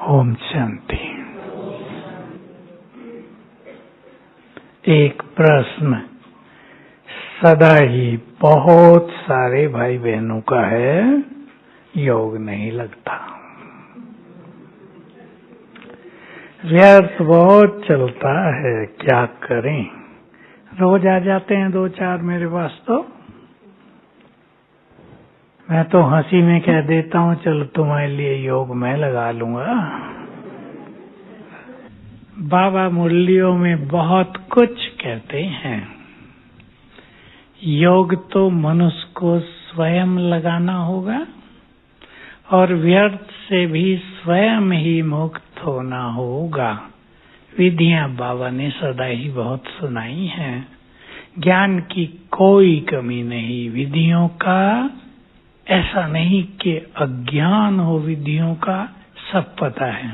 ओम शांति। एक प्रश्न सदा ही बहुत सारे भाई बहनों का है, योग नहीं लगता, व्यर्थ बहुत चलता है, क्या करें? रोज आ जाते हैं 2-4 मेरे पास, तो मैं तो हंसी में कह देता हूँ चलो तुम्हारे लिए योग मैं लगा लूंगा। बाबा मुरलियों में बहुत कुछ कहते हैं। योग तो मनुष्य को स्वयं लगाना होगा और व्यर्थ से भी स्वयं ही मुक्त होना होगा। विधियां बाबा ने सदा ही बहुत सुनाई हैं। ज्ञान की कोई कमी नहीं। विधियों का ऐसा नहीं कि अज्ञान हो, विधियों का सब पता है,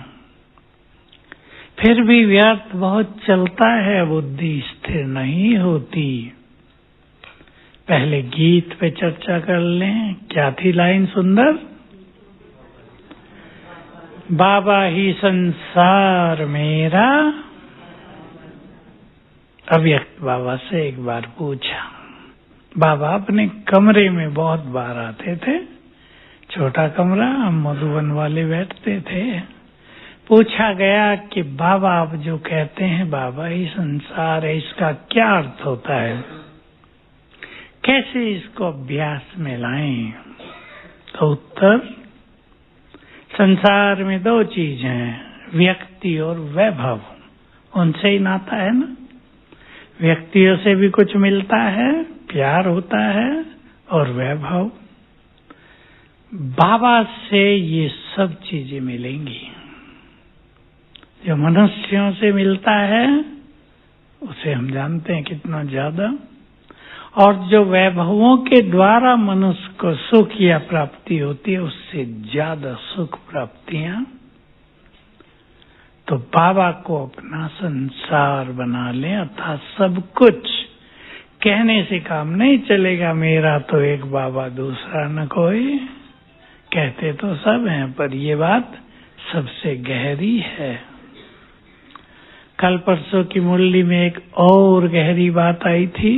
फिर भी व्यर्थ बहुत चलता है, बुद्धि स्थिर नहीं होती। पहले गीत पे चर्चा कर लें। क्या थी लाइन सुंदर? बाबा ही संसार मेरा। अव्यक्त बाबा से एक बार पूछा। बाबा अपने कमरे में बहुत बार आते थे, छोटा कमरा, हम मधुबन वाले बैठते थे। पूछा गया कि बाबा आप जो कहते हैं बाबा ही संसार है, इसका क्या अर्थ होता है, कैसे इसको अभ्यास में लाएं? तो उत्तर, संसार में 2 चीज हैं, व्यक्ति और वैभव। उनसे ही नाता है ना। व्यक्तियों से भी कुछ मिलता है, प्यार होता है, और वैभव। बाबा से ये सब चीजें मिलेंगी। जो मनुष्यों से मिलता है उसे हम जानते हैं कितना ज्यादा, और जो वैभवों के द्वारा मनुष्य को सुख या प्राप्ति होती है उससे ज्यादा सुख प्राप्तियां। तो बाबा को अपना संसार बना लें, अर्थात सब कुछ। कहने से काम नहीं चलेगा, मेरा तो एक बाबा दूसरा न कोई। कहते तो सब हैं, पर ये बात सबसे गहरी है। कल परसों की मुरली में एक और गहरी बात आई थी।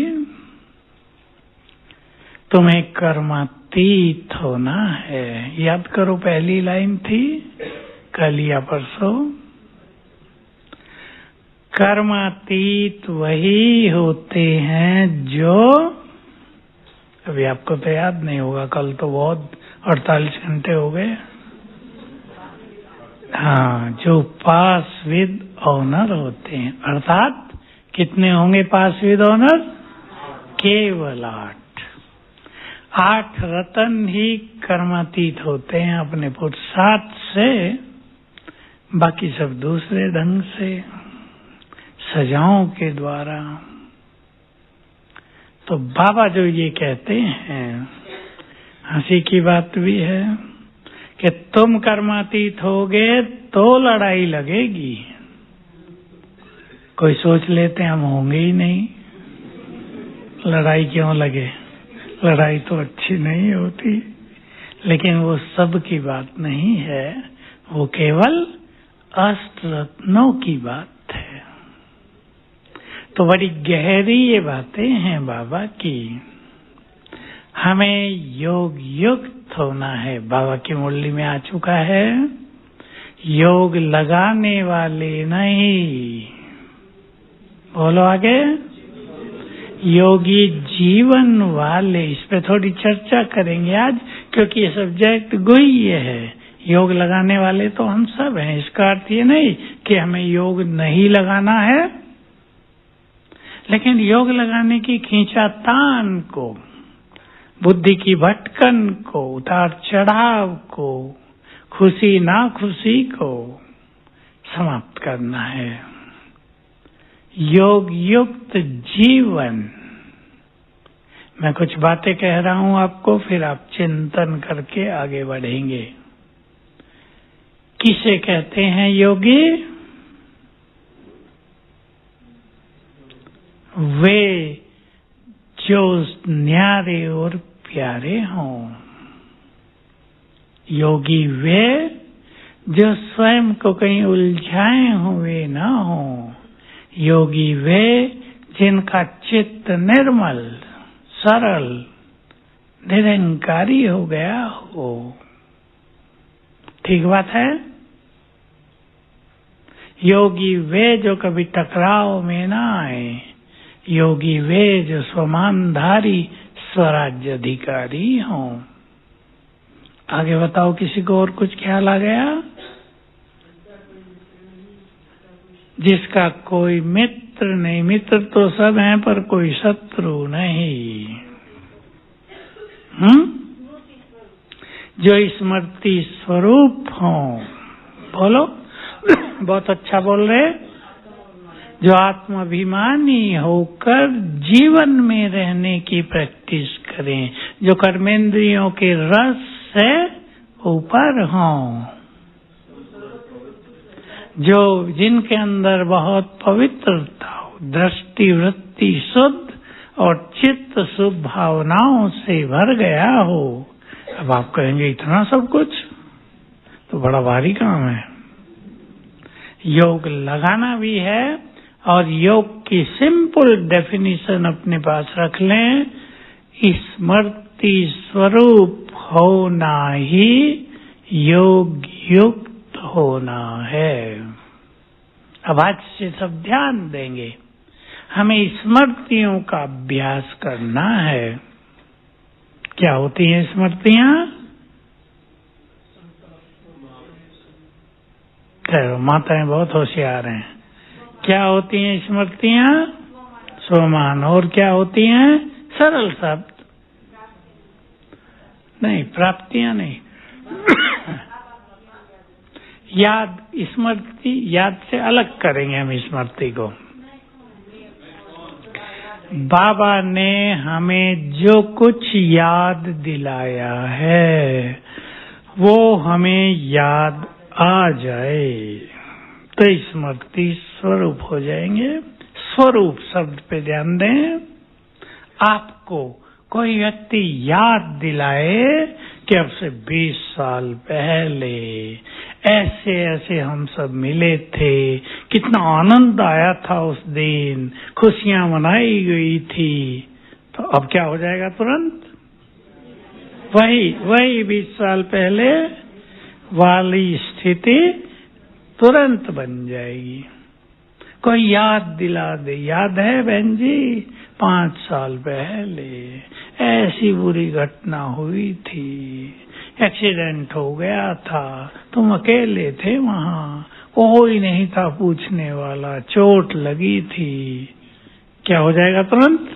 तुम्हें कर्मातीत होना है। याद करो, पहली लाइन थी कल या परसों। कर्मातीत वही होते हैं जो, अभी आपको तो याद नहीं होगा, कल तो बहुत 48 घंटे हो गए। हाँ, जो पास विद ऑनर होते हैं, अर्थात कितने होंगे पास विद ऑनर? केवल 8 रतन ही कर्मातीत होते हैं अपने पुरुषार्थ से, बाकी सब दूसरे ढंग से, सजाओं के द्वारा। तो बाबा जो ये कहते हैं, हंसी की बात भी है कि तुम कर्मातीत होगे तो लड़ाई लगेगी। कोई सोच लेते हैं हम होंगे ही नहीं, लड़ाई क्यों लगे? लड़ाई तो अच्छी नहीं होती। लेकिन वो सब की बात नहीं है, वो केवल अष्ट रत्नों की बात है। तो बड़ी गहरी ये बातें हैं बाबा की। हमें योग युक्त होना है। बाबा की मुरली में आ चुका है, योग लगाने वाले नहीं, बोलो आगे, योगी जीवन वाले। इस पे थोड़ी चर्चा करेंगे आज, क्योंकि ये सब्जेक्ट गुह्य है। योग लगाने वाले तो हम सब हैं। इसका अर्थ ये नहीं कि हमें योग नहीं लगाना है, लेकिन योग लगाने की खींचातान को, बुद्धि की भटकन को, उतार चढ़ाव को, खुशी ना खुशी को समाप्त करना है। योग युक्त जीवन। मैं कुछ बातें कह रहा हूं आपको, फिर आप चिंतन करके आगे बढ़ेंगे। किसे कहते हैं योगी? वे जो न्यारे और प्यारे हों। योगी वे जो स्वयं को कहीं उलझाए हुए न हो। योगी वे जिनका चित्त निर्मल, सरल, निरंकारी हो गया हो। ठीक बात है। योगी वे जो कभी टकराव में ना आए। योगी वे जो स्वमानधारी, स्वराज्य अधिकारी हों। आगे बताओ, किसी को और कुछ ख्याल आ गया? जिसका कोई मित्र नहीं, मित्र तो सब हैं पर कोई शत्रु नहीं। जो स्मृति स्वरूप हो। बोलो, बहुत अच्छा बोल रहे। जो आत्माभिमानी होकर जीवन में रहने की प्रैक्टिस करें, जो कर्मेंद्रियों के रस से ऊपर हों, जो जिनके अंदर बहुत पवित्रता हो, दृष्टि वृत्ति शुद्ध और चित्त शुभ भावनाओं से भर गया हो। अब आप कहेंगे इतना सब कुछ तो बड़ा भारी काम है। योग लगाना भी है, और योग की सिंपल डेफिनेशन अपने पास रख लें। स्मृति स्वरूप होना ही योग युक्त होना है। अब आज से सब ध्यान देंगे। हमें स्मृतियों का अभ्यास करना है। क्या होती हैं स्मृतियां? माताएं बहुत होशियार हैं। क्या होती हैं स्मृतियां? स्वमान। और क्या होती हैं? सरल शब्द नहीं, प्राप्तियां नहीं। याद, स्मृति याद से अलग करेंगे हम स्मृति को। बाबा ने हमें जो कुछ याद दिलाया है वो हमें याद आ जाए तो स्मृति स्वरूप हो जाएंगे। स्वरूप शब्द पे ध्यान दें। आपको कोई व्यक्ति याद दिलाए कि अब से 20 साल पहले ऐसे ऐसे हम सब मिले थे, कितना आनंद आया था उस दिन, खुशियां मनाई गई थी, तो अब क्या हो जाएगा? तुरंत वही 20 साल पहले वाली स्थिति तुरंत बन जाएगी। कोई याद दिला दे, याद है बहन जी 5 साल पहले ऐसी बुरी घटना हुई थी, एक्सीडेंट हो गया था, तुम अकेले थे वहां, कोई नहीं था पूछने वाला, चोट लगी थी। क्या हो जाएगा? तुरंत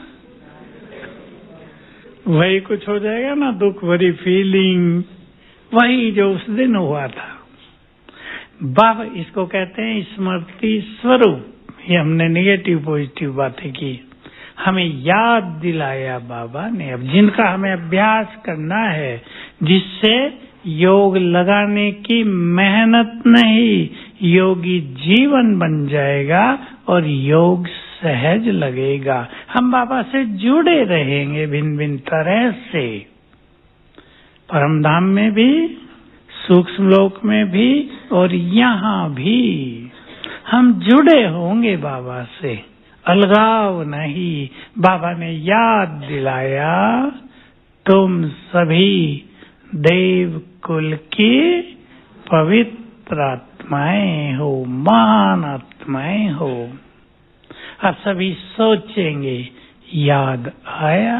वही कुछ हो जाएगा ना, दुख भरी फीलिंग, वही जो उस दिन हुआ था। बाबा इसको कहते हैं स्मृति स्वरूप। ये हमने नेगेटिव पॉजिटिव बातें की, हमें याद दिलाया बाबा ने। अब जिनका हमें अभ्यास करना है, जिससे योग लगाने की मेहनत नहीं, योगी जीवन बन जाएगा और योग सहज लगेगा। हम बाबा से जुड़े रहेंगे भिन्न भिन्न तरह से, परम धाम में भी, सूक्ष्म लोक में भी और यहाँ भी हम जुड़े होंगे बाबा से, अलगाव नहीं। बाबा ने याद दिलाया, तुम सभी देव कुल की पवित्र आत्माएं हो, महान आत्माएं हो। अब सभी सोचेंगे, याद आया,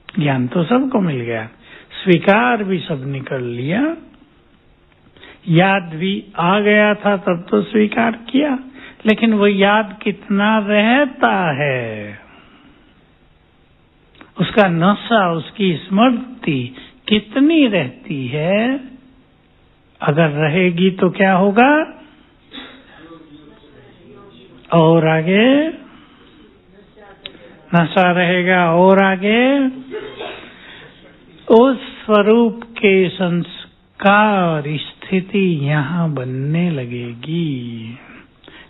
ज्ञान तो सबको मिल गया, स्वीकार भी सबने कर लिया, याद भी आ गया था तब तो स्वीकार किया, लेकिन वो याद कितना रहता है, उसका नशा, उसकी स्मृति कितनी रहती है। अगर रहेगी तो क्या होगा? और आगे नशा रहेगा, और आगे उस स्वरूप के संस्कार स्थिति यहाँ बनने लगेगी।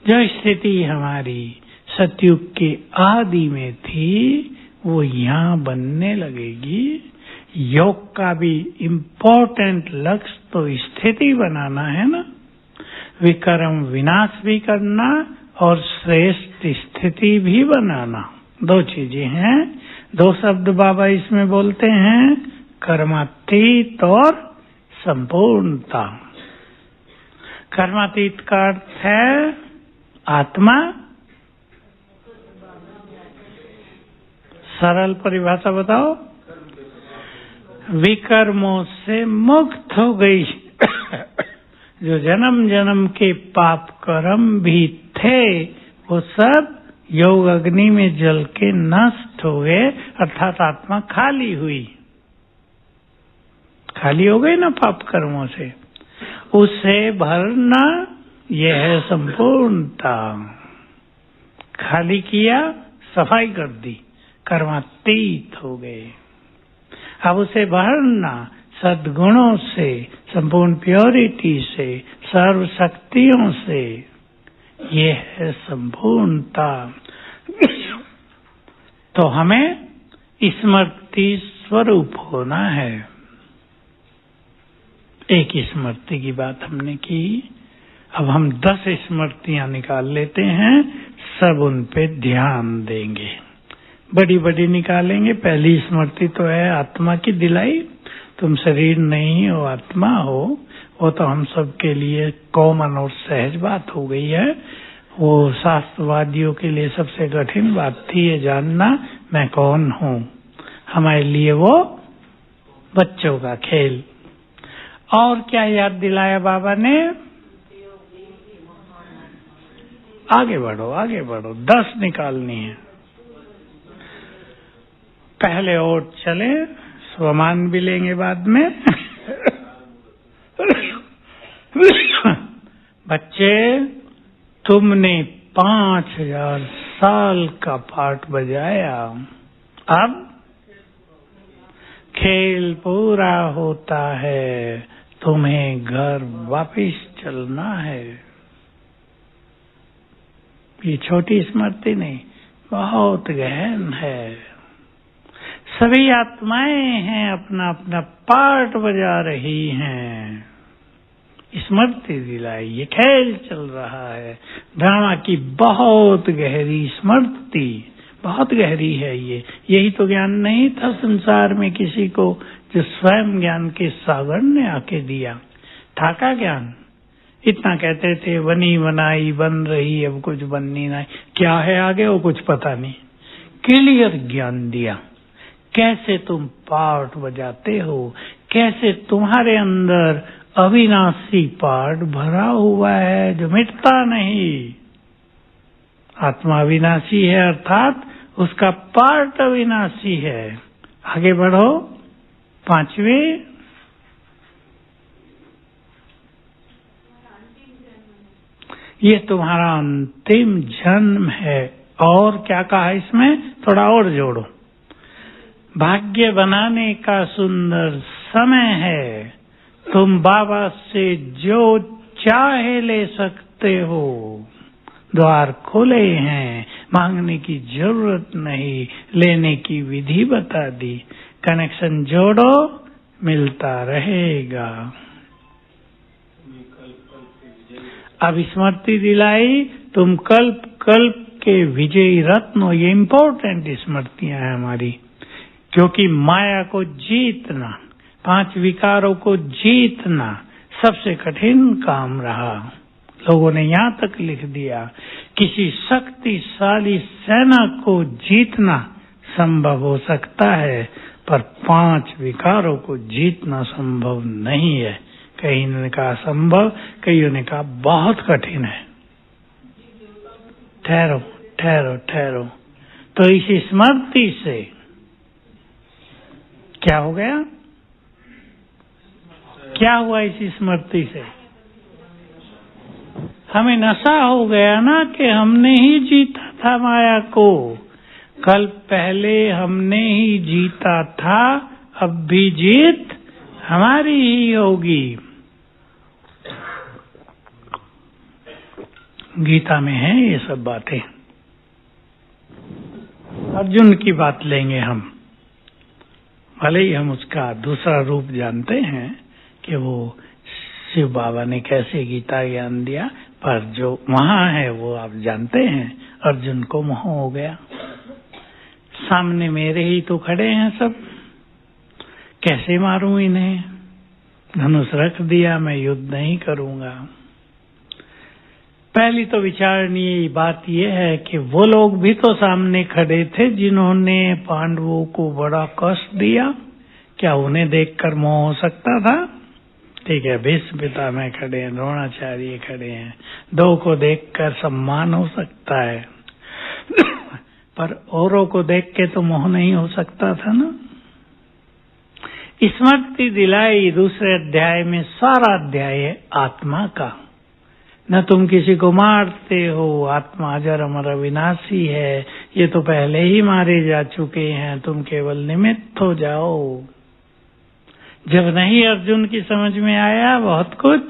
जो स्थिति हमारी सतयुग के आदि में थी वो यहाँ बनने लगेगी। योग का भी इम्पोर्टेंट लक्ष्य तो स्थिति बनाना है ना, विकर्म विनाश भी करना और श्रेष्ठ स्थिति भी बनाना। दो चीजें हैं, दो शब्द बाबा इसमें बोलते हैं, कर्मातीत और संपूर्णता। कर्मातीत का अर्थ है आत्मा, सरल परिभाषा बताओ, विकर्मों से मुक्त हो गई। जो जन्म जन्म के पाप कर्म भी थे वो सब योग अग्नि में जल के नष्ट हो गए, अर्थात आत्मा खाली हुई, खाली हो गई ना पाप कर्मों से, उसे भरना यह है संपूर्णता। खाली किया, सफाई कर दी, कर्मातीत हो गए। अब उसे भरना सद्गुणों से, संपूर्ण प्योरिटी से, सर्व शक्तियों से, ये है संपूर्णता। तो हमें स्मृति स्वरूप होना है। एक स्मृति की बात हमने की, अब हम 10 स्मृतियां निकाल लेते हैं, सब उन पे ध्यान देंगे, बड़ी बड़ी निकालेंगे। पहली स्मृति तो है आत्मा की दिलाई, तुम शरीर नहीं हो आत्मा हो, वो तो हम सब के लिए कॉमन और सहज बात हो गई है। वो शास्त्रवादियों के लिए सबसे कठिन बात थी ये जानना मैं कौन हूँ, हमारे लिए वो बच्चों का खेल। और क्या याद दिलाया बाबा ने, आगे बढ़ो आगे बढ़ो, 10 निकालनी है। पहले और चले, स्वमान भी लेंगे बाद में। बच्चे, तुमने 5000 साल का पाठ बजाया, अब खेल पूरा होता है, तुम्हें घर वापिस चलना है। ये छोटी स्मृति नहीं, बहुत गहन है। सभी आत्माएं हैं, अपना अपना पार्ट बजा रही हैं, स्मृति दिलाई, ये खेल चल रहा है। ड्रामा की बहुत गहरी स्मृति, बहुत गहरी है ये। यही तो ज्ञान नहीं था संसार में किसी को, जो स्वयं ज्ञान के सागर ने आके दिया। था का ज्ञान, इतना कहते थे बनी बनाई बन रही, अब कुछ बननी नहीं, क्या है आगे वो कुछ पता नहीं। क्लियर ज्ञान दिया, कैसे तुम पार्ट बजाते हो, कैसे तुम्हारे अंदर अविनाशी पार्ट भरा हुआ है जो मिटता नहीं। आत्मा अविनाशी है, अर्थात उसका पार्ट अविनाशी है। आगे बढ़ो, 5वीं, ये तुम्हारा अंतिम जन्म है। और क्या कहा इसमें, थोड़ा और जोड़ो, भाग्य बनाने का सुंदर समय है, तुम बाबा से जो चाहे ले सकते हो, द्वार खुले हैं, मांगने की जरूरत नहीं, लेने की विधि बता दी, कनेक्शन जोड़ो मिलता रहेगा। अब स्मृति दिलाई, तुम कल्प कल्प के विजयी रत्न हो। ये इम्पोर्टेंट स्मृतियां हैं हमारी, क्योंकि माया को जीतना, 5 विकारों को जीतना सबसे कठिन काम रहा। लोगों ने यहाँ तक लिख दिया, किसी शक्तिशाली सेना को जीतना संभव हो सकता है, पर 5 विकारों को जीतना संभव नहीं है। कहीं ने कहा संभव, कईयों ने कहा बहुत कठिन है। ठहरो ठहरो ठहरो। तो इस स्मृति से क्या हो गया, क्या हुआ इस स्मृति से? हमें नशा हो गया ना कि हमने ही जीता था माया को। कल पहले हमने ही जीता था, अब भी जीत हमारी ही होगी। गीता में है ये सब बातें। अर्जुन की बात लेंगे हम। भले ही हम उसका दूसरा रूप जानते हैं कि वो शिव बाबा ने कैसे गीता ज्ञान दिया, पर जो वहां है वो आप जानते हैं। अर्जुन को मोह हो गया, सामने मेरे ही तो खड़े हैं सब, कैसे मारूं इन्हें, धनुष रख दिया, मैं युद्ध नहीं करूंगा। पहली तो विचारणीय बात यह है कि वो लोग भी तो सामने खड़े थे जिन्होंने पांडवों को बड़ा कष्ट दिया, क्या उन्हें देखकर मोह हो सकता था? ठीक है, भीष्म पितामह खड़े हैं, द्रोणाचार्य खड़े हैं, दो को देखकर सम्मान हो सकता है पर औरों को देख के तो मोह नहीं हो सकता था ना। स्मृति दिलाई दूसरे अध्याय में, सारा अध्याय है आत्मा का। न तुम किसी को मारते हो, आत्मा अजर अमर अविनाशी है, ये तो पहले ही मारे जा चुके हैं, तुम केवल निमित्त हो जाओ। जब नहीं अर्जुन की समझ में आया बहुत कुछ,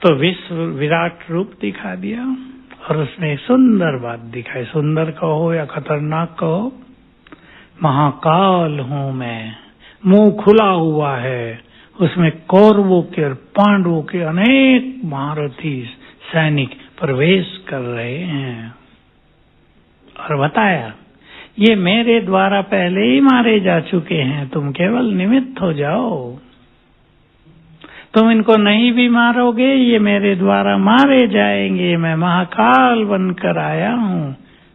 तो विश्व विराट रूप दिखा दिया और उसमें एक सुंदर बात दिखाई। सुंदर कहो या खतरनाक कहो, महाकाल हूं मैं, मुंह खुला हुआ है, उसमें कौरवों के और पांडवों के अनेक महारथी सैनिक प्रवेश कर रहे हैं। और बताया ये मेरे द्वारा पहले ही मारे जा चुके हैं, तुम केवल निमित्त हो जाओ। तुम इनको नहीं भी मारोगे, ये मेरे द्वारा मारे जाएंगे, मैं महाकाल बनकर आया हूँ।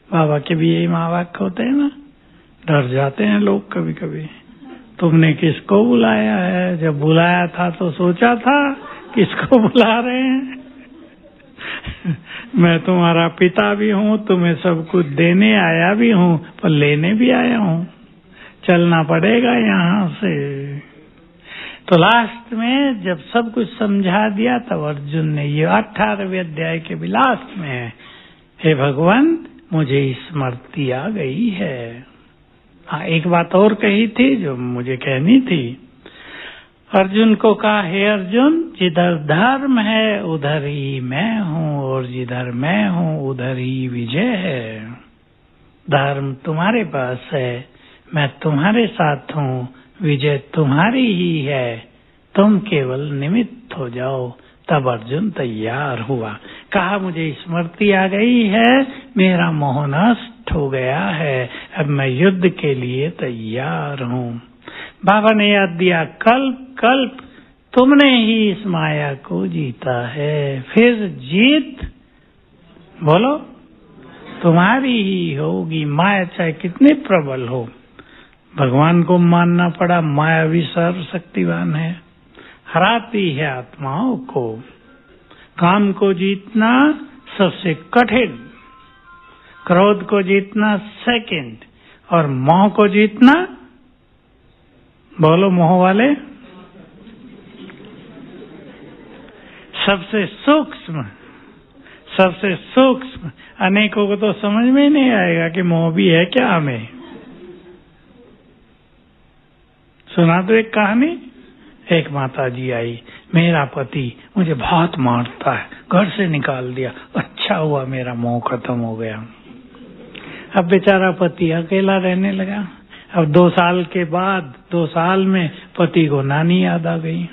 बाबा के भी यही महावाक्य होते हैं ना, डर जाते हैं लोग कभी कभी। तुमने किसको बुलाया है? जब बुलाया था तो सोचा था किसको बुला रहे हैं मैं तुम्हारा पिता भी हूँ, तुम्हें सब कुछ देने आया भी हूँ, पर लेने भी आया हूँ, चलना पड़ेगा यहाँ से। तो लास्ट में जब सब कुछ समझा दिया तब अर्जुन ने, ये 18वें अध्याय के भी लास्ट में है, हे भगवान मुझे स्मृति आ गई है। हाँ, एक बात और कही थी जो मुझे कहनी थी। अर्जुन को कहा, हे अर्जुन, जिधर धर्म है उधर ही मैं हूँ, और जिधर मैं हूँ उधर ही विजय है। धर्म तुम्हारे पास है, मैं तुम्हारे साथ हूँ, विजय तुम्हारी ही है, तुम केवल निमित्त हो जाओ। तब अर्जुन तैयार हुआ, कहा मुझे स्मृति आ गई है, मेरा मोह नष्ट हो गया है, अब मैं युद्ध के लिए तैयार हूँ। बाबा ने याद दिया, कल्प कल्प तुमने ही इस माया को जीता है, फिर जीत बोलो तुम्हारी ही होगी। माया चाहे कितनी प्रबल हो, भगवान को मानना पड़ा, माया भी सर्वशक्तिवान है, हराती है आत्माओं को। काम को जीतना सबसे कठिन, क्रोध को जीतना सेकंड, और मोह को जीतना, बोलो मोह वाले, सबसे सूक्ष्म, सबसे सूक्ष्म। अनेकों को तो समझ में ही नहीं आएगा कि मोह भी है क्या हमें। सुना दो एक कहानी। एक माता जी आई, मेरा पति मुझे बहुत मारता है, घर से निकाल दिया, अच्छा हुआ मेरा मोह खत्म हो गया। अब बेचारा पति अकेला रहने लगा। अब 2 साल के बाद, 2 साल में पति को नानी याद आ गई,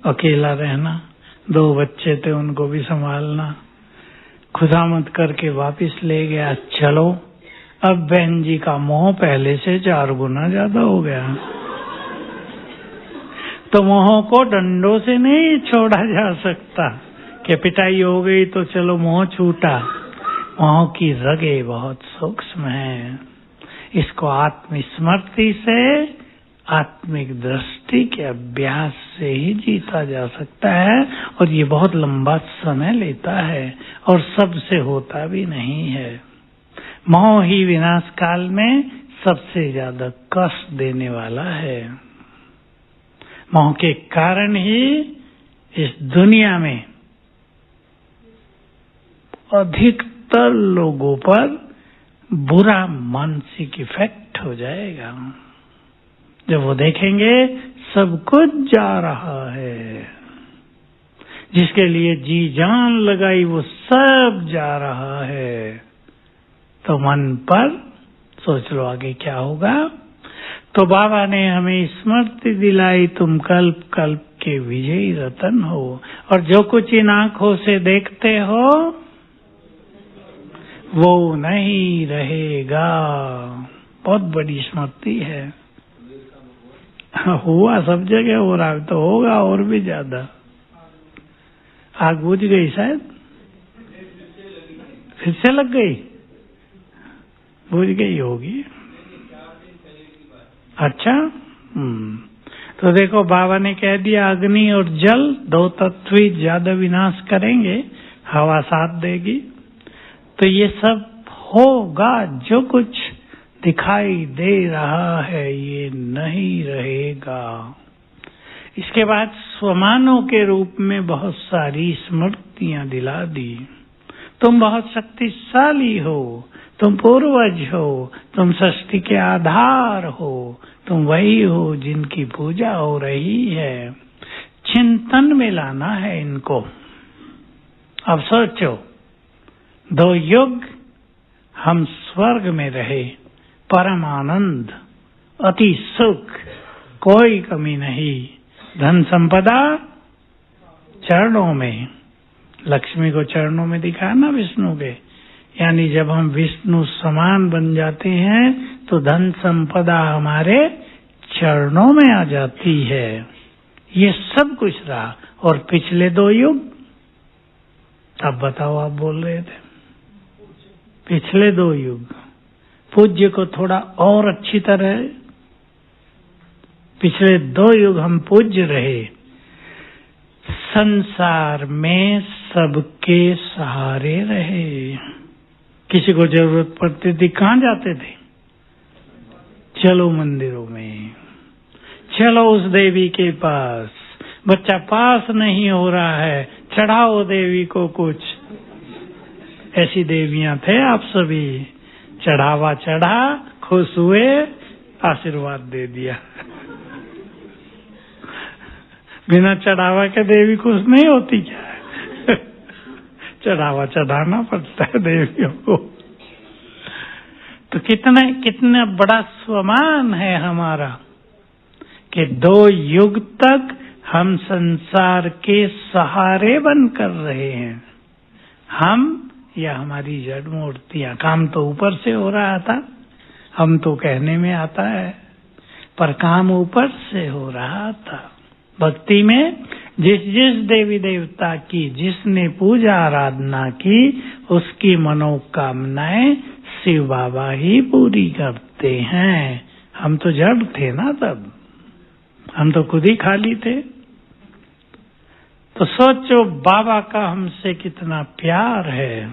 अकेला रहना, 2 बच्चे थे उनको भी संभालना। खुदामद करके वापस ले गया, चलो अब बहन जी का मोह पहले से 4 गुना ज्यादा हो गया। तो मोह को डंडों से नहीं छोड़ा जा सकता कि पिटाई हो गई तो चलो मोह छूटा। मोह की रगे बहुत सूक्ष्म हैं, इसको आत्मस्मृति से, आत्मिक दृष्टि के अभ्यास से ही जीता जा सकता है। और ये बहुत लंबा समय लेता है और सबसे होता भी नहीं है। मोह ही विनाश काल में सबसे ज्यादा कष्ट देने वाला है। मोह के कारण ही इस दुनिया में अधिकतर लोगों पर बुरा मानसिक इफेक्ट हो जाएगा। जब वो देखेंगे सब कुछ जा रहा है, जिसके लिए जी जान लगाई वो सब जा रहा है, तो मन पर सोच लो आगे क्या होगा। तो बाबा ने हमें स्मृति दिलाई, तुम कल्प कल्प के विजयी रतन हो, और जो कुछ इन आंखों से देखते हो वो नहीं रहेगा। बहुत बड़ी स्मृति है। हुआ सब जगह हो रहा है, तो होगा और भी ज्यादा। आग बुझ गई शायद, फिर से लग गई, बुझ गई होगी। अच्छा, तो देखो बाबा ने कह दिया अग्नि और जल दो तत्व ही ज्यादा विनाश करेंगे, हवा साथ देगी। तो ये सब होगा, जो कुछ दिखाई दे रहा है ये नहीं रहेगा। इसके बाद स्वमानों के रूप में बहुत सारी स्मृतियां दिला दी। तुम बहुत शक्तिशाली हो, तुम पूर्वज हो, तुम सृष्टि के आधार हो, तुम वही हो जिनकी पूजा हो रही है। चिंतन में लाना है इनको। अब सोचो, 2 युग हम स्वर्ग में रहे, परम आनंद, अति सुख, कोई कमी नहीं, धन संपदा चरणों में। लक्ष्मी को चरणों में दिखा ना विष्णु के, यानी जब हम विष्णु समान बन जाते हैं तो धन संपदा हमारे चरणों में आ जाती है। ये सब कुछ रहा। और पिछले 2 युग, अब बताओ, आप बोल रहे थे पिछले 2 युग। पूज्य को थोड़ा और अच्छी तरह, पिछले 2 युग हम पूज्य रहे, संसार में सबके सहारे रहे। किसी को जरूरत पड़ती थी, कहाँ जाते थे? चलो मंदिरों में, चलो उस देवी के पास। बच्चा पास नहीं हो रहा है, चढ़ाओ देवी को कुछ। ऐसी देवियां थे आप सभी। चढ़ावा चढ़ा, खुश हुए, आशीर्वाद दे दिया। बिना चढ़ावा के देवी खुश नहीं होती क्या? चढ़ावा चढ़ाना पड़ता है देवियों को। तो कितना बड़ा स्वमान है हमारा कि 2 युग तक हम संसार के सहारे बनकर रहे हैं। हम या हमारी जड़ मूर्तियां। काम तो ऊपर से हो रहा था, हम तो कहने में आता है, पर काम ऊपर से हो रहा था। भक्ति में जिस जिस देवी देवता की जिसने पूजा आराधना की, उसकी मनोकामनाएं शिव बाबा ही पूरी करते हैं। हम तो जड़ थे ना तब, हम तो खुद ही खाली थे। तो सोचो बाबा का हमसे कितना प्यार है।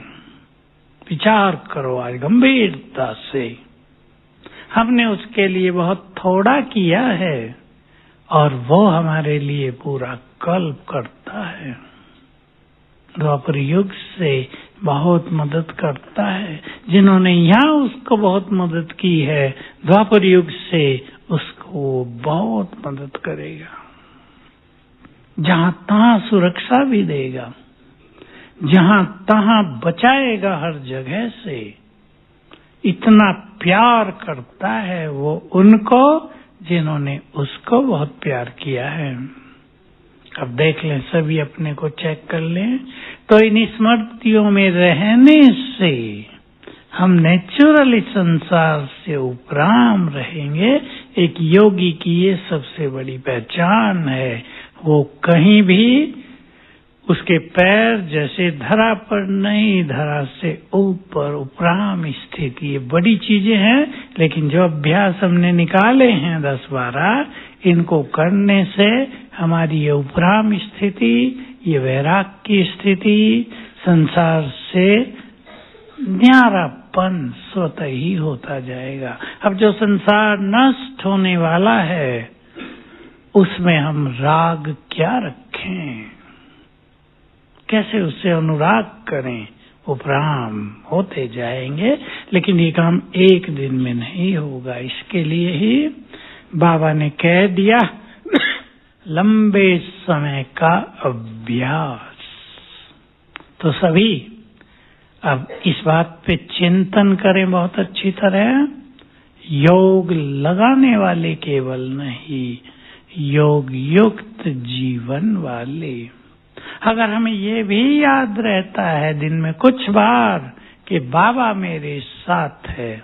विचार करो आज गंभीरता से। हमने उसके लिए बहुत थोड़ा किया है और वो हमारे लिए पूरा कल्प करता है। द्वापर युग से बहुत मदद करता है। जिन्होंने यहाँ उसको बहुत मदद की है, द्वापर युग से उसको बहुत मदद करेगा। जहाँ तहाँ सुरक्षा भी देगा, जहाँ तहाँ बचाएगा हर जगह से। इतना प्यार करता है वो उनको जिन्होंने उसको बहुत प्यार किया है। अब देख लें, सभी अपने को चेक कर लें। तो इन स्मृतियों में रहने से हम नेचुरली संसार से उपराम रहेंगे। एक योगी की ये सबसे बड़ी पहचान है। वो कहीं भी उसके पैर जैसे धरा पर नहीं, धरा से ऊपर उपराम स्थिति। ये बड़ी चीजें हैं, लेकिन जो अभ्यास हमने निकाले हैं 10-12, इनको करने से हमारी ये उपराम स्थिति, ये वैराग की स्थिति, संसार से न्यारापन स्वतः ही होता जाएगा। अब जो संसार नष्ट होने वाला है, उसमें हम राग क्या रखें, कैसे उससे अनुराग करें? उपराम होते जाएंगे। लेकिन ये काम एक दिन में नहीं होगा। इसके लिए ही बाबा ने कह दिया लंबे समय का अभ्यास। तो सभी अब इस बात पे चिंतन करें बहुत अच्छी तरह। योग लगाने वाले केवल नहीं, योग युक्त जीवन वाले। अगर हमें ये भी याद रहता है दिन में कुछ बार कि बाबा मेरे साथ है,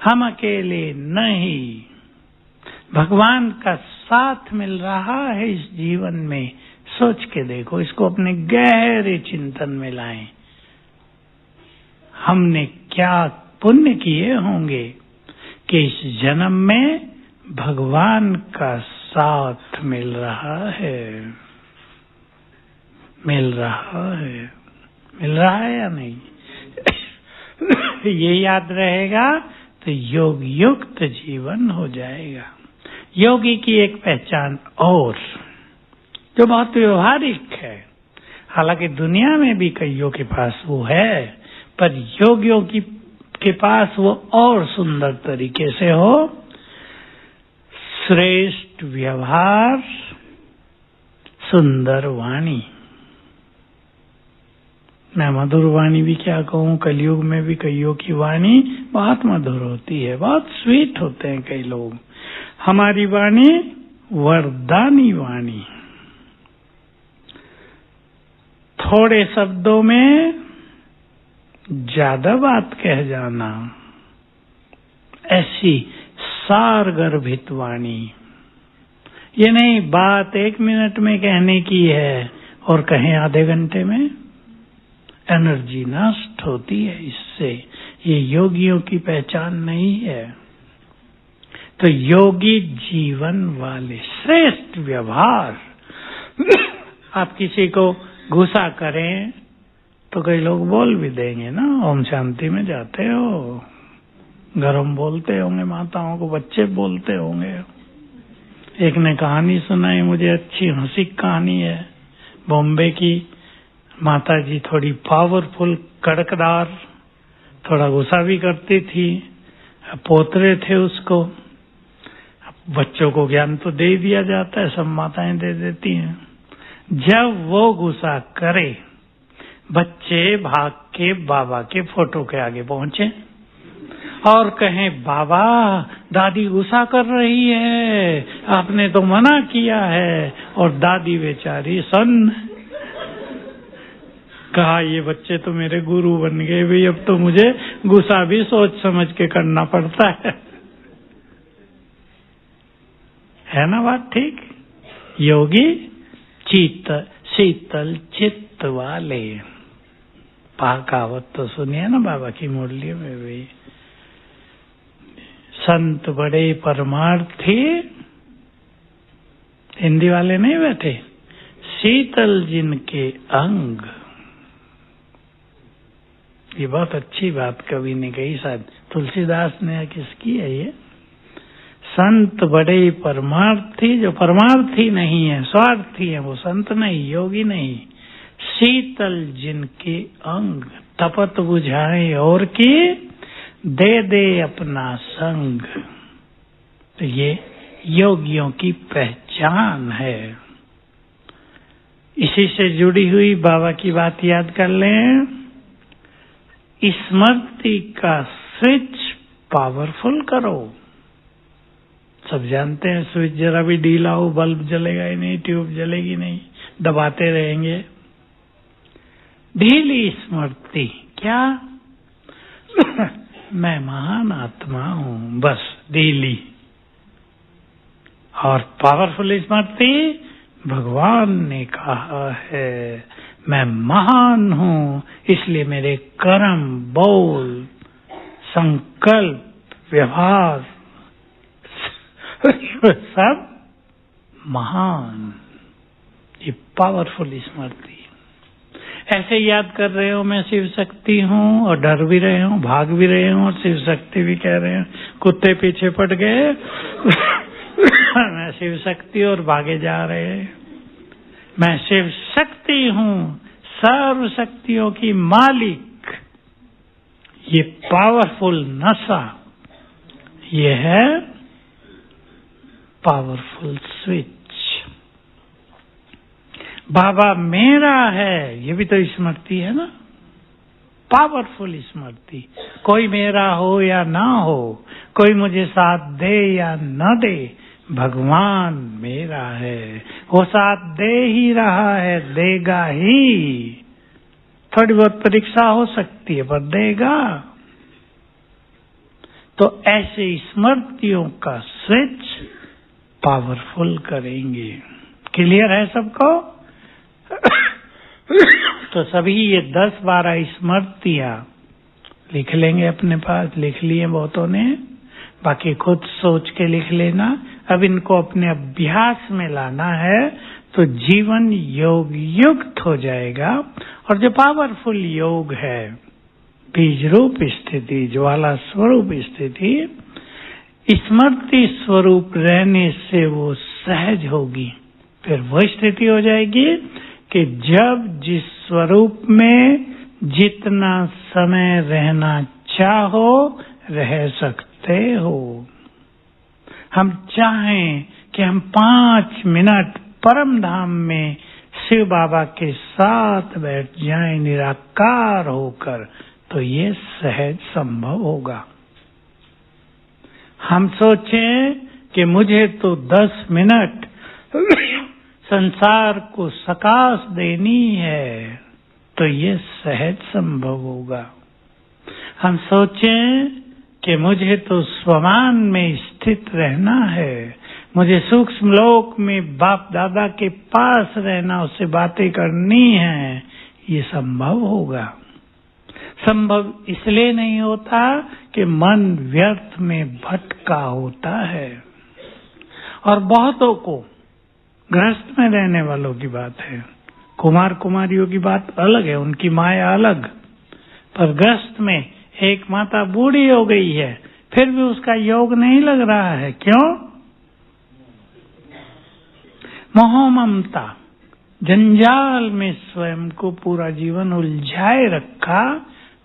हम अकेले नहीं, भगवान का साथ मिल रहा है इस जीवन में, सोच के देखो, इसको अपने गहरे चिंतन में लाएं। हमने क्या पुण्य किए होंगे कि इस जन्म में भगवान का साथ मिल रहा है, मिल रहा है या नहीं? ये याद रहेगा तो योग युक्त जीवन हो जाएगा। योगी की एक पहचान और जो बहुत व्यवहारिक है, हालांकि दुनिया में भी कईयों के पास वो है, पर योगियों के पास वो और सुंदर तरीके से हो। श्रेष्ठ व्यवहार, सुंदर वाणी। मैं मधुर वाणी भी क्या कहूँ, कलयुग में भी कईयों की वाणी बहुत मधुर होती है, बहुत स्वीट होते हैं कई लोग। हमारी वाणी वरदानी वाणी, थोड़े शब्दों में ज्यादा बात कह जाना, ऐसी सार गर्भित वाणी। ये नहीं बात 1 मिनट में कहने की है और कहें आधे घंटे में, एनर्जी नष्ट होती है इससे। ये योगियों की पहचान नहीं है। तो योगी जीवन वाले, श्रेष्ठ व्यवहार। आप किसी को गुस्सा करें तो कई लोग बोल भी देंगे ना, ओम शांति में जाते हो, गरम बोलते होंगे, माताओं को बच्चे बोलते होंगे। एक ने कहानी सुनाई मुझे, अच्छी हंसी कहानी है। बॉम्बे की माता जी थोड़ी पावरफुल, कड़कदार, थोड़ा गुस्सा भी करती थी। पोतरे थे उसको, बच्चों को ज्ञान तो दे दिया जाता है, सब माताएं दे देती हैं। जब वो गुस्सा करे, बच्चे भाग के बाबा के फोटो के आगे पहुंचे और कहें, बाबा दादी गुस्सा कर रही है, आपने तो मना किया है। और दादी बेचारी सन्न। कहा, ये बच्चे तो मेरे गुरु बन गए भाई, अब तो मुझे गुस्सा भी सोच समझ के करना पड़ता है ना बात ठीक? योगी शीतल चित्त वाले। कहावत तो सुनिए ना बाबा की मुरली में भी, संत बड़े परमार्थी, हिंदी वाले नहीं बैठे, शीतल जिनके अंग। ये बहुत अच्छी बात कवि ने कही, शायद तुलसीदास ने किसकी है ये? संत बड़े परमार्थी, जो परमार्थी नहीं है, स्वार्थी है, वो संत नहीं, योगी नहीं। शीतल जिनके अंग, तपत बुझाए और की दे दे अपना संग। तो ये योगियों की पहचान है। इसी से जुड़ी हुई बाबा की बात याद कर लें। स्मृति का स्विच पावरफुल करो। सब जानते हैं स्विच जरा भी ढीला हो बल्ब जलेगा ही नहीं, ट्यूब जलेगी नहीं, दबाते रहेंगे। ढीली स्मृति क्या? मैं महान आत्मा हूं, बस ढीली। और पावरफुल स्मृति, भगवान ने कहा है मैं महान हूं, इसलिए मेरे कर्म, बोल, संकल्प, व्यवहार सब महान। ये पावरफुल स्मृति। ऐसे याद कर रहे हो मैं शिव शक्ति हूँ, और डर भी रहे हो, भाग भी रहे हो, और शिव शक्ति भी कह रहे हो। कुत्ते पीछे पड़ गए मैं शिव शक्ति, और भागे जा रहे। मैं शिव शक्ति हूँ, सर्व शक्तियों की मालिक। ये पावरफुल नशा, ये है पावरफुल स्विच। बाबा मेरा है, ये भी तो स्मृति है ना, पावरफुल स्मृति। कोई मेरा हो या ना हो, कोई मुझे साथ दे या न दे, भगवान मेरा है, वो साथ दे ही रहा है, देगा ही। थोड़ी बहुत परीक्षा हो सकती है पर देगा। तो ऐसे स्मृतियों का स्विच पावरफुल करेंगे। क्लियर है सबको? तो सभी ये 10-12 स्मृतियां लिख लेंगे अपने पास। लिख लिए बहुतों ने, बाकी खुद सोच के लिख लेना। अब इनको अपने अभ्यास में लाना है तो जीवन योग युक्त हो जाएगा। और जो पावरफुल योग है, बीज रूप स्थिति, ज्वाला स्वरूप स्थिति, स्मृति स्वरूप रहने से वो सहज होगी। फिर वो स्थिति हो जाएगी कि जब जिस स्वरूप में जितना समय रहना चाहो रह सकते हो। हम चाहें कि हम 5 मिनट परम धाम में शिव बाबा के साथ बैठ जाएं निराकार होकर, तो ये सहज संभव होगा। हम सोचें कि मुझे तो 10 मिनट संसार को सकाश देनी है, तो ये सहज संभव होगा। हम सोचें कि मुझे तो स्वमान में स्थित रहना है, मुझे सूक्ष्म लोक में बाप दादा के पास रहना, उससे बातें करनी है, ये संभव होगा। संभव इसलिए नहीं होता कि मन व्यर्थ में भटका होता है। और बहुतों को, गृहस्थ में रहने वालों की बात है, कुमार कुमारियों की बात अलग है, उनकी माया अलग। पर गृहस्थ में एक माता बूढ़ी हो गई है, फिर भी उसका योग नहीं लग रहा है। क्यों? मोह ममता जंजाल में स्वयं को पूरा जीवन उलझाए रखा,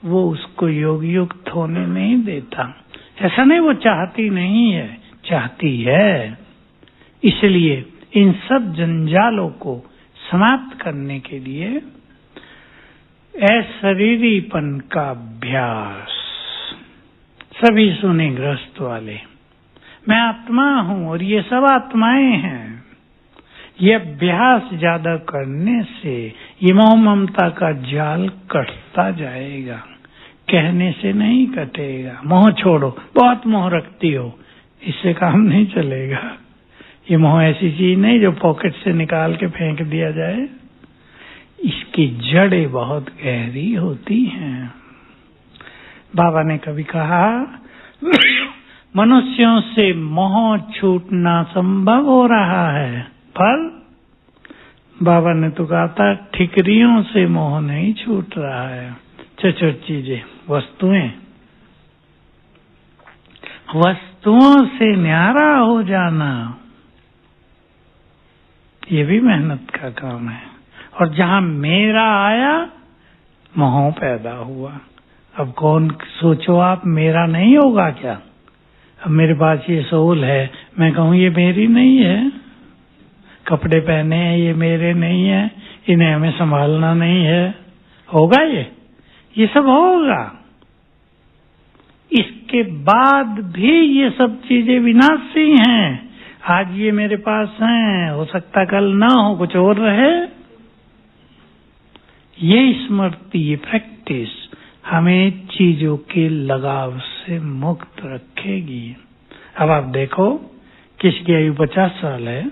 वो उसको योग युक्त होने नहीं देता। ऐसा नहीं वो चाहती नहीं है, चाहती है। इसलिए इन सब जंजालों को समाप्त करने के लिए अशरीरीपन का अभ्यास। सभी सुने गृहस्थ वाले, मैं आत्मा हूं और ये सब आत्माएं हैं। ये अभ्यास ज्यादा करने से ये मोह ममता का जाल कटता जाएगा, कहने से नहीं कटेगा। मोह छोड़ो, बहुत मोह रखती हो, इससे काम नहीं चलेगा। ये मोह ऐसी चीज नहीं जो पॉकेट से निकाल के फेंक दिया जाए, इसकी जड़ें बहुत गहरी होती हैं। बाबा ने कभी कहा, मनुष्यों से मोह छूटना संभव हो रहा है, पर बाबा ने तो कहा था ठिकरियों से मोह नहीं छूट रहा है। चचर चीजें, वस्तुओं से न्यारा हो जाना, ये भी मेहनत का काम है। और जहां मेरा आया, मोह पैदा हुआ। अब कौन, सोचो आप, मेरा नहीं होगा क्या? अब मेरे पास ये सोल है, मैं कहूं ये मेरी नहीं है। कपड़े पहने हैं, ये मेरे नहीं है, इन्हें हमें संभालना नहीं है, होगा ये सब होगा। इसके बाद भी ये सब चीजें विनाशी हैं। आज ये मेरे पास हैं, हो सकता कल ना हो, कुछ और रहे। ये स्मृति, ये प्रैक्टिस हमें चीजों के लगाव से मुक्त रखेगी। अब आप देखो, किसकी आयु 50 साल है,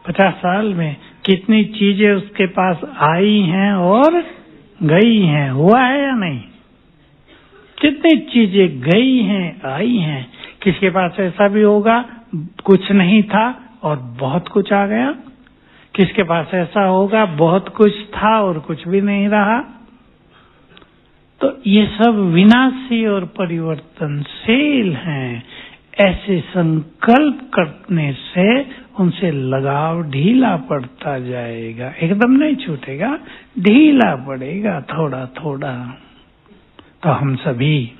50 साल में कितनी चीजें उसके पास आई हैं और गई हैं, हुआ है या नहीं? कितनी चीजें गई हैं, आई हैं। किसके पास ऐसा भी होगा, कुछ नहीं था और बहुत कुछ आ गया। किसके पास ऐसा होगा, बहुत कुछ था और कुछ भी नहीं रहा। तो ये सब विनाशी और परिवर्तनशील हैं। ऐसे संकल्प करने से उनसे लगाव ढीला पड़ता जाएगा, एकदम नहीं छूटेगा, ढीला पड़ेगा थोड़ा थोड़ा। तो हम सभी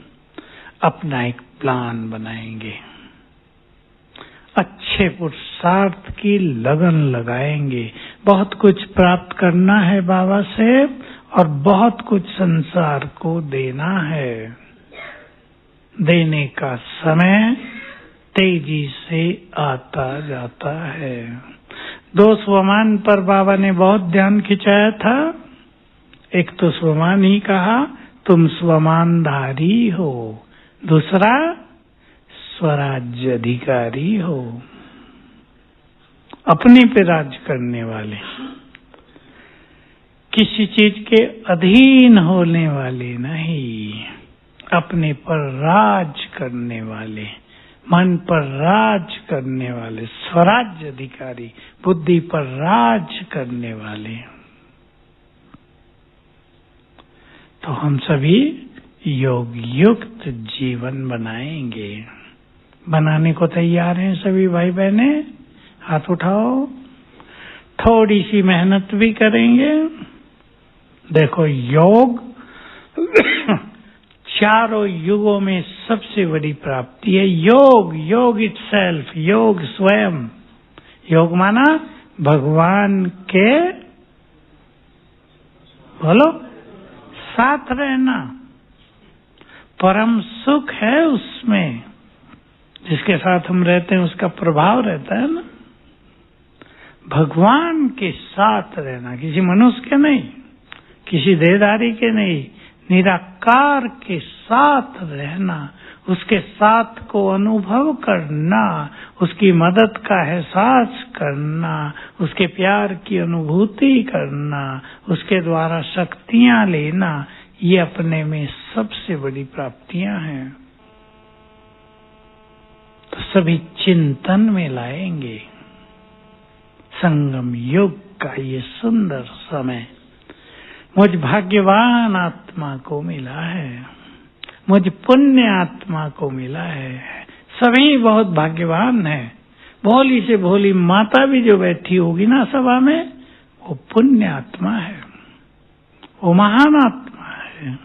अपना एक प्लान बनाएंगे, अच्छे पुरुषार्थ की लगन लगाएंगे। बहुत कुछ प्राप्त करना है बाबा से और बहुत कुछ संसार को देना है। देने का समय तेजी से आता जाता है। 2 स्वमान पर बाबा ने बहुत ध्यान खिंचाया था। एक तो स्वमान ही कहा, तुम स्वमानधारी हो। दूसरा, स्वराज्य अधिकारी हो, अपने पे राज करने वाले, किसी चीज के अधीन होने वाले नहीं, अपने पर राज करने वाले, मन पर राज करने वाले, स्वराज्य अधिकारी, बुद्धि पर राज करने वाले। तो हम सभी योग युक्त जीवन बनाएंगे। बनाने को तैयार हैं सभी भाई बहने? हाथ उठाओ। थोड़ी सी मेहनत भी करेंगे। देखो, योग चारों युगों में सबसे बड़ी प्राप्ति है। योग इटसेल्फ, योग स्वयं। योग माना भगवान के, बोलो, साथ रहना। परम सुख है उसमें। जिसके साथ हम रहते हैं उसका प्रभाव रहता है ना। भगवान के साथ रहना, किसी मनुष्य के नहीं, किसी देहधारी के नहीं, निराकार के साथ रहना, उसके साथ को अनुभव करना, उसकी मदद का एहसास करना, उसके प्यार की अनुभूति करना, उसके द्वारा शक्तियां लेना, ये अपने में सबसे बड़ी प्राप्तियां हैं। तो सभी चिंतन में लाएंगे। संगम युग का ये सुंदर समय मुझ भाग्यवान आत्मा को मिला है, मुझ पुण्य आत्मा को मिला है। सभी बहुत भाग्यवान हैं। भोली से भोली माता भी जो बैठी होगी ना सभा में, वो पुण्य आत्मा है, वो महान आत्मा है।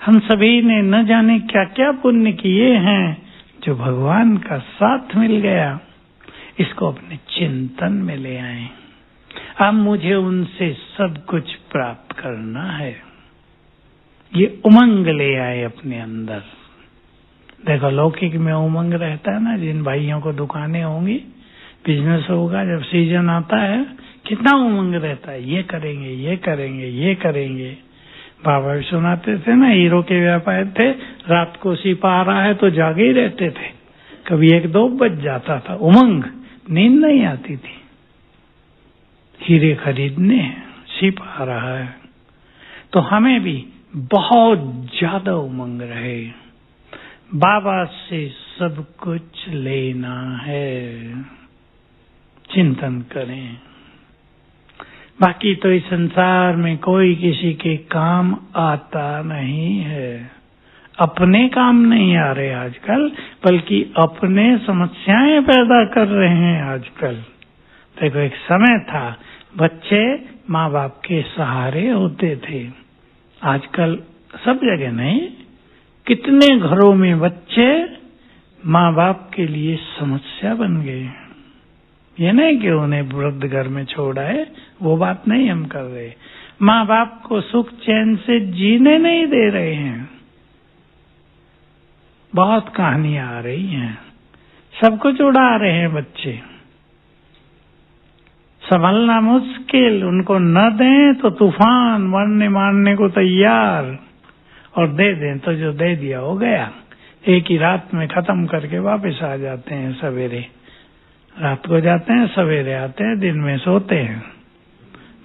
हम सभी ने न जाने क्या क्या पुण्य किए हैं, जो भगवान का साथ मिल गया। इसको अपने चिंतन में ले आए। अब मुझे उनसे सब कुछ प्राप्त करना है, ये उमंग ले आए अपने अंदर। देखो, लौकिक में उमंग रहता है ना, जिन भाइयों को दुकानें होंगी, बिजनेस होगा, जब सीजन आता है कितना उमंग रहता है, ये करेंगे, ये करेंगे, ये करेंगे। बाबा भी सुनाते थे ना, हीरो के व्यापार थे, रात को सिपा आ रहा है तो जागे ही रहते थे। कभी 1-2 बज जाता था, उमंग, नींद नहीं आती थी। हीरे खरीदने, सिपा आ रहा है। तो हमें भी बहुत ज्यादा उमंग रहे, बाबा से सब कुछ लेना है। चिंतन करें। बाकी तो इस संसार में कोई किसी के काम आता नहीं है। अपने काम नहीं आ रहे आजकल, बल्कि अपने समस्याएं पैदा कर रहे हैं आजकल। देखो, एक समय था बच्चे माँ बाप के सहारे होते थे। आजकल सब जगह नहीं, कितने घरों में बच्चे माँ बाप के लिए समस्या बन गए। ये नहीं कि उन्हें वृद्ध घर में छोड़ा है, वो बात नहीं हम कर रहे। माँ बाप को सुख चैन से जीने नहीं दे रहे हैं। बहुत कहानियां आ रही हैं, सब कुछ उड़ा रहे हैं बच्चे। संभलना मुश्किल, उनको न दें तो तूफान मरने मारने को तैयार, और दे दें तो जो दे दिया हो गया। एक ही रात में खत्म करके वापस आ जाते हैं। सवेरे रात को जाते हैं, सवेरे आते हैं, दिन में सोते हैं।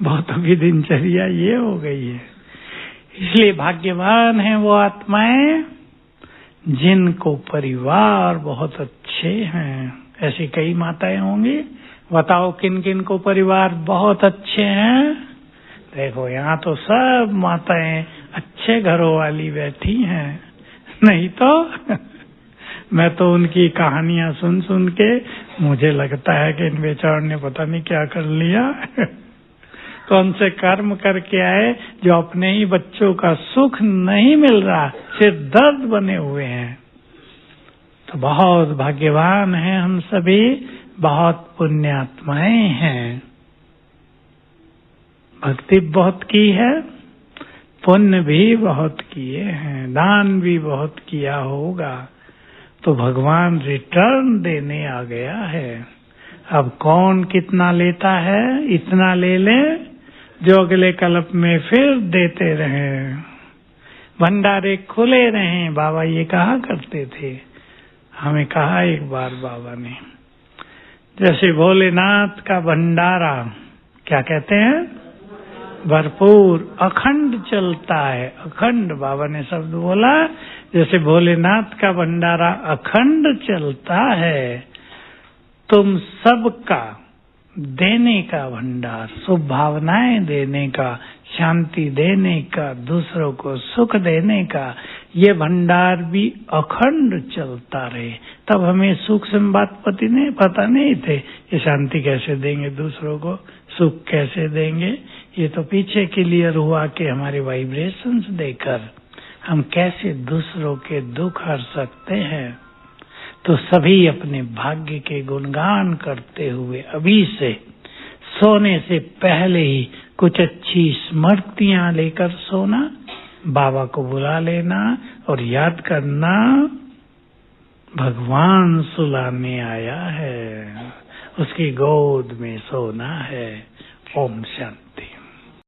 बहुतों की दिनचर्या ये हो गई है। इसलिए भाग्यवान हैं वो आत्माएं जिनको परिवार बहुत अच्छे हैं। ऐसी कई माताएं होंगी। बताओ किन किन को परिवार बहुत अच्छे हैं? देखो, यहाँ तो सब माताएं अच्छे घरों वाली बैठी हैं। नहीं तो मैं तो उनकी कहानियां सुन सुन के मुझे लगता है कि इन बेचारों ने पता नहीं क्या कर लिया। कौन से कर्म करके आए जो अपने ही बच्चों का सुख नहीं मिल रहा, सिर्फ दर्द बने हुए हैं। तो बहुत भाग्यवान हैं हम सभी, बहुत पुण्यात्माएं हैं। भक्ति बहुत की है, पुण्य भी बहुत किए हैं, दान भी बहुत किया होगा, तो भगवान रिटर्न देने आ गया है। अब कौन कितना लेता है, इतना ले ले जो अगले कल्प में फिर देते रहें, भंडारे खुले रहें। बाबा ये कहा करते थे, हमें कहा एक बार बाबा ने, जैसे भोलेनाथ का भंडारा क्या कहते हैं, भरपूर अखंड चलता है, अखंड। बाबा ने शब्द बोला, जैसे भोलेनाथ का भंडारा अखंड चलता है, तुम सबका देने का भंडार, शुभ भावनाएं देने का, शांति देने का, दूसरों को सुख देने का, ये भंडार भी अखंड चलता रहे। तब हमें सूक्ष्म बात पता नहीं थे, ये शांति कैसे देंगे दूसरों को, सुख कैसे देंगे। ये तो पीछे क्लियर हुआ कि हमारे वाइब्रेशंस देकर हम कैसे दूसरों के दुख हर सकते हैं। तो सभी अपने भाग्य के गुणगान करते हुए अभी से सोने से पहले ही कुछ अच्छी स्मृतियां लेकर सोना, बाबा को बुला लेना और याद करना भगवान सुलाने आया है, उसकी गोद में सोना है। ओम शांति।